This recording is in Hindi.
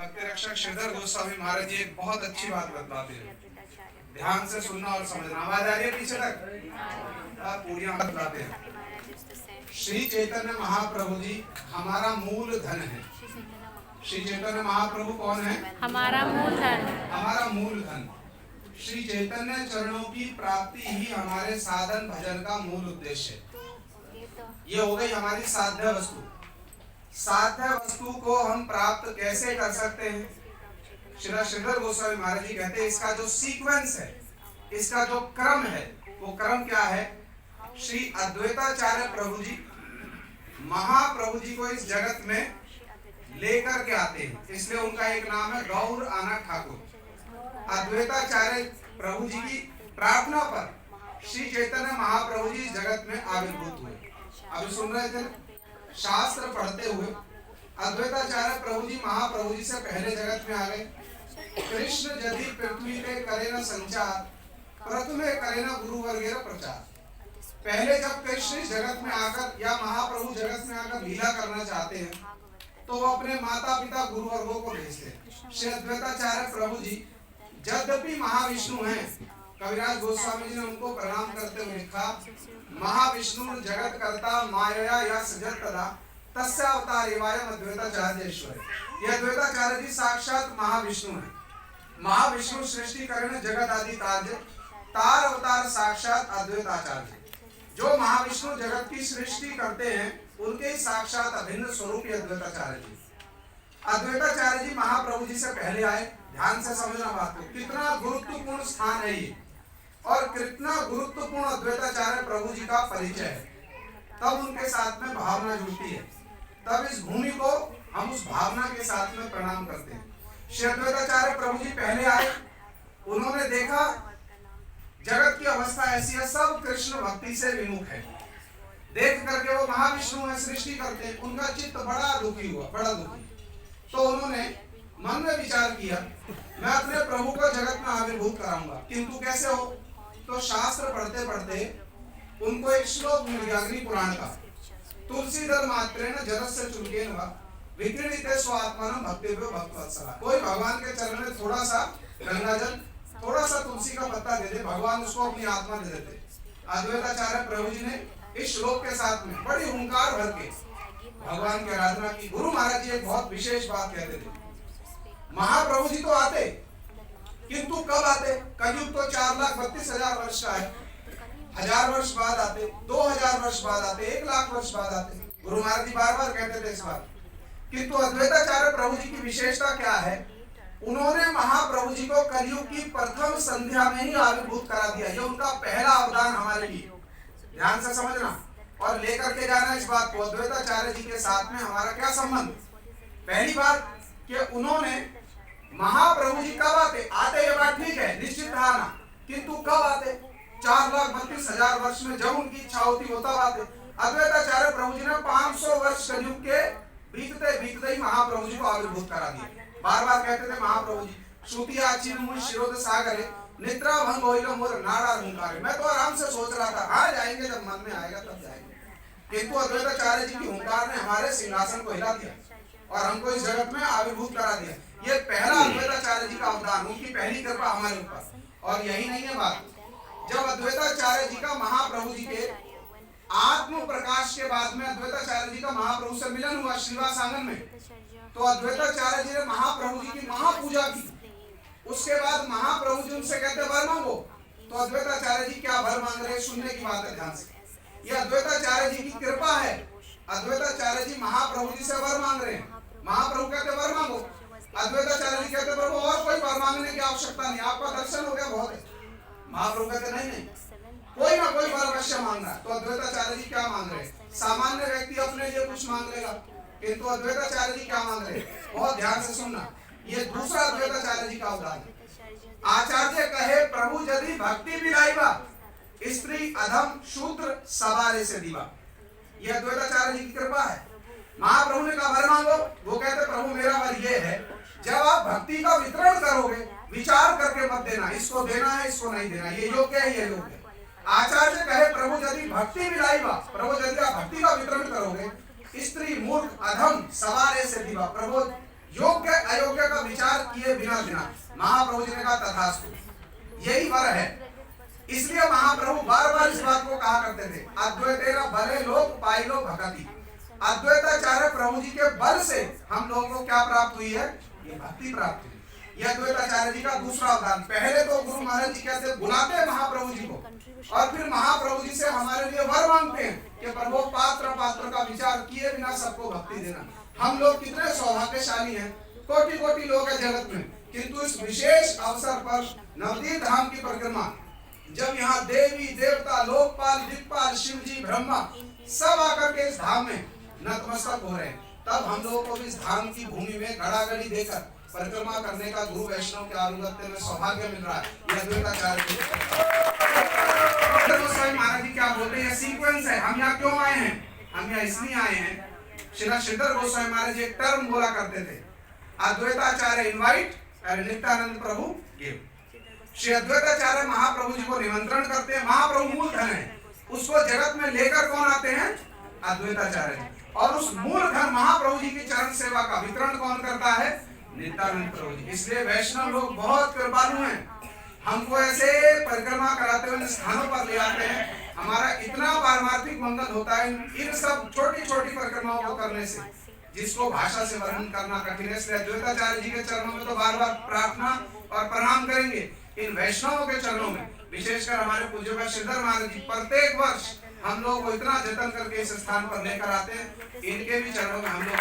भक्ति रक्षक श्रीधर गोस्वामी महाराज जी एक बहुत अच्छी बात बतलाते हैं, ध्यान से सुनना और समझना। आवाज आ रही है पीछे तक? पूरी बतलाते हैं। श्री चैतन्य महाप्रभु जी हमारा मूल धन है। श्री चैतन्य महाप्रभु कौन है? हमारा मूल धन। हमारा मूल धन। श्री चैतन्य चरणों की प्राप्ति ही हमारे साधन भजन का मूल उद्देश्य है। ये हो गई हमारी साध्य वस्तु। साध्य वस्तु को हम प्राप्त कैसे कर सकते हैं? श्री श्रीधर गोस्वामी महाराज जी कहते हैं इसका जो सीक्वेंस है, इसका जो क्रम है, वो क्रम क्या है? श्री अद्वैताचार्य प्रभु जी महाप्रभु जी को इस जगत में लेकर के आते हैं, इसलिए उनका एक नाम है गौर आना ठाकुर। अद्वैताचार्य प्रभु जी की प्रार्थना पर श्री चैतन्य महाप्रभु जी जगत में आविर्भूत हुए। अभी सुन रहे थे शास्त्र पढ़ते हुए अद्वैताचार्य प्रभु जी महाप्रभु जी से पहले जगत में आ गए। कृष्ण यदि पृथ्वी पे करे न संचार, प्रथमे करे न गुरु वर्गेर प्रचार। पहले जब कृष्ण इस जगत में आकर या महाप्रभु जगत में आकर लीला करना चाहते हैं तो वो अपने माता पिता गुरु वर्गों को भेजते हैं। श्री अद्वैताचार्य प्रभु जी यद्यपि महाविष्णु हैं, कविराज गोस्वामी जी ने उनको प्रणाम करते हुए लिखा, महाविष्णु जगत कर्ता माया या सजत तदा तस्य अवतारेवायम अद्वैताचार्येश्वर। यह अद्वैताचार्य जी साक्षात महाविष्णु है। महाविष्णु सृष्टि करें जगत आदि कार्य, तार अवतार साक्षात अद्वैताचार्य। जो महाविष्णु जगत की सृष्टि करते हैं उनके ही साक्षात अभिन्न स्वरूप अद्वैताचार्य जी। अद्वैताचार्य जी महाप्रभु जी से पहले आए। ध्यान से समझना बात को, कितना गुरुत्वपूर्ण स्थान है ये और कितना गुरुत्वपूर्ण अद्वैताचार्य प्रभु जी का परिचय है। तब उनके साथ में भावना जुड़ती है, तब इस भूमि को हम उस भावना के साथ में प्रणाम करते हैं। श्री अद्वैताचार्य प्रभु जी पहले आए, उन्होंने देखा जगत की अवस्था ऐसी है, सब कृष्ण भक्ति से विमुख है। देख करके वो महाविष्णु है, सृष्टि करते हैं, उनका चित्त बड़ा दुखी हुआ, बड़ा दुखी। तो उन्होंने मन में विचार किया, मैं अपने प्रभु को जगत में आविर्भूत कराऊंगा, किंतु कैसे हो? तो शास्त्र पढ़ते पढ़ते उनको एक श्लोक मिल गया अग्नि पुराण का, तुलसीदल मात्रेण जलस्य चुल्केन वा विक्रीणिते स्वात्मानं भक्तिभ्यो भक्तवत्सला। कोई भगवान के चरण में थोड़ा सा गंगा जल, थोड़ा सा तुलसी का पत्ता दे दे, भगवान उसको अपनी आत्मा दे देते। अद्वैताचार्य प्रभु जी ने इस श्लोक के साथ में बड़ी हुंकार भर के भगवान की आराधना की। गुरु महाराज जी एक बहुत विशेष बात कहते थे, महाप्रभु जी तो आते, किंतु कब आते? कलयुग तो 4,32,000 वर्ष का है, 1000 वर्ष बाद आते, 2000 वर्ष बाद आते, 1,00,000 वर्ष बाद आते। गुरु महाराज जी बार बार कहते थे इस बात। किंतु अद्वैताचार्य प्रभु जी की विशेषता क्या है? उन्होंने महाप्रभु जी को कलयुग की प्रथम संध्या में ही आविर्भूत करा दिया। ये उनका पहला अवदान हमारे लिए। ध्यान से समझना और लेकर के जाना इस बात को। अद्वैताचार्य जी के साथ में हमारा क्या संबंध? पहली बात कि उन्होंने महाप्रभु जी कब आते? आते ये बात ठीक है, निश्चित आना, किंतु कब आते? 4,32,000 वर्ष में जब उनकी इच्छा होती वो तब आते। अद्वैताचार्य प्रभु जी ने 500 वर्ष कलयुग के बीतते बीतते ही महाप्रभु जी को आविर्भूत करा दिया। बार बार कहते थे महाप्रभु जी, श्रुतिया चिन्मुनि शिरोध सागरे निद्रा भंग होइलो मोर नाड़ा हुंकारे। मैं तो आराम से सोच रहा था, हाँ जाएंगे, जब मन में आएगा तब जाएंगे। किंतु अद्वैताचार्य जी की हुंकार ने हमारे सिंहासन को हिला दिया और हमको इस जगत में आविर्भूत करा दिया। ये पहला अद्वैताचार्य जी का अवदान, उनकी पहली कृपा हमारे ऊपर। और यही नहीं है बात, जब अद्वैताचार्य जी का महाप्रभु जी के आत्म प्रकाश के बाद में अद्वैताचार्य जी का महाप्रभु से मिलन हुआ श्रीवास आंगन में, तो अद्वैताचार्य जी ने महाप्रभु जी की महापूजा की। उसके बाद महाप्रभु जी उनसे कहते वर मांगो। तो अद्वैताचार्य जी क्या वर मांग रहे, सुनने की बात है, ध्यान से। ये अद्वैताचार्य जी की कृपा है। अद्वैताचार्य जी महाप्रभु जी से वर मांग रहे हैं। महाप्रभु कहते वर मांगो, अद्वैताचार्य जी कहते प्रभु और कोई वर मांगने की आवश्यकता नहीं, आपका दर्शन हो गया, बहुत है। महाप्रभु कहते नहीं नहीं, कोई ना कोई वर अवश्य मांगना। तो अद्वैताचार्य जी क्या मांग रहे हैं? सामान्य व्यक्ति अपने लिए कुछ मांग लेगा, किंतु अद्वैताचार्य जी क्या मांग रहे हैं? बहुत ध्यान से सुनना, ये दूसरा अद्वैताचार्य जी का अवदान है। आचार्य कहे प्रभु यदि भक्ति बिलाइबा, स्त्री अधम शूद्र सवारे से दीवा। यह अद्वैताचार्य जी की कृपा है। महाप्रभु ने कहा वर मांगो, वो कहते प्रभु मेरा वर ये है, जब आप भक्ति का वितरण करोगे विचार करके मत देना, इसको देना है इसको नहीं देना, ये योग्य है ये योग्य है। आचार्य कहे प्रभु यदि भक्ति बिलाइबा, प्रभु यदि आप भक्ति का वितरण करोगे, स्त्री मूर्ख अधम सवारे से दीवा, प्रभु योग्य अयोग्य का विचार किए बिना बिना महाप्रभु जी ने कहा तथास्तु, यही वर है। इसलिए महाप्रभु बार बार इस बात को कहा करते थे, अद्वैतेन बले लोक पाइलो भक्ति। अद्वैताचार्य प्रभु जी के बल से हम लोगों को क्या प्राप्त हुई है? ये भक्ति प्राप्त हुई। यह अद्वैताचार्य जी का दूसरा अवतार। पहले तो गुरु महाराज जी कैसे बुलाते हैं महाप्रभु जी को, और फिर महाप्रभु जी से हमारे लिए वर मांगते हैं कि प्रभु पात्र पात्र का विचार किए बिना सबको भक्ति देना। हम लोग कितने सौभाग्यशाली हैं, कोटि कोटि लोग हैं जगत में, किंतु इस विशेष अवसर पर नवदीप धाम की परिक्रमा, जब यहाँ देवी देवता लोकपाल दिक्पाल शिव जी ब्रह्मा सब आकर के इस धाम में नतमस्तक हो रहे हैं, तब हम लोगों को भी इस धाम की भूमि में गड़ागड़ी देकर परिक्रमा करने का गुरु वैष्णव के अनुगत्य में सौभाग्य मिल रहा है। यह अद्वैताचार्य गोस्वामी महाराज जी क्या बोलते हैं, सीक्वेंस है। हम यहाँ क्यों आए हैं? हम यहाँ इसलिए आए हैं, श्री श्रीधर गोस्वामी महाराज जी एक टर्म बोला करते थे, अद्वैताचार्य इनवाइट और नित्यानंद प्रभु गिव। श्री अद्वैताचार्य महाप्रभु जी को निमंत्रण करते हैं। महाप्रभु मूल धन है, उसको जगत में लेकर कौन आते हैं? अद्वैताचार्य। और उस मूल धन महाप्रभु जी की चरण सेवा का वितरण कौन करता है? नित्यानंद प्रभु जी। इसलिए वैष्णव लोग बहुत कृपालु हैं, हमको ऐसे परिक्रमा कराते हुए स्थानों पर ले आते हैं। हमारा इतना पारमार्थिक मंगल होता है इन सब छोटी छोटी परिक्रमाओं को करने से, जिसको भाषा से वर्णन करना कठिन है। इसलिए अद्वैताचार्य जी के चरणों में तो बार बार प्रार्थना और प्रणाम करेंगे। इन वैष्णवों के चरणों में, विशेषकर हमारे पूज्य श्रीधर महाराज जी, प्रत्येक वर्ष हम लोग को इतना जतन करके इस स्थान पर लेकर आते हैं। इनके भी चरणों में हम लोग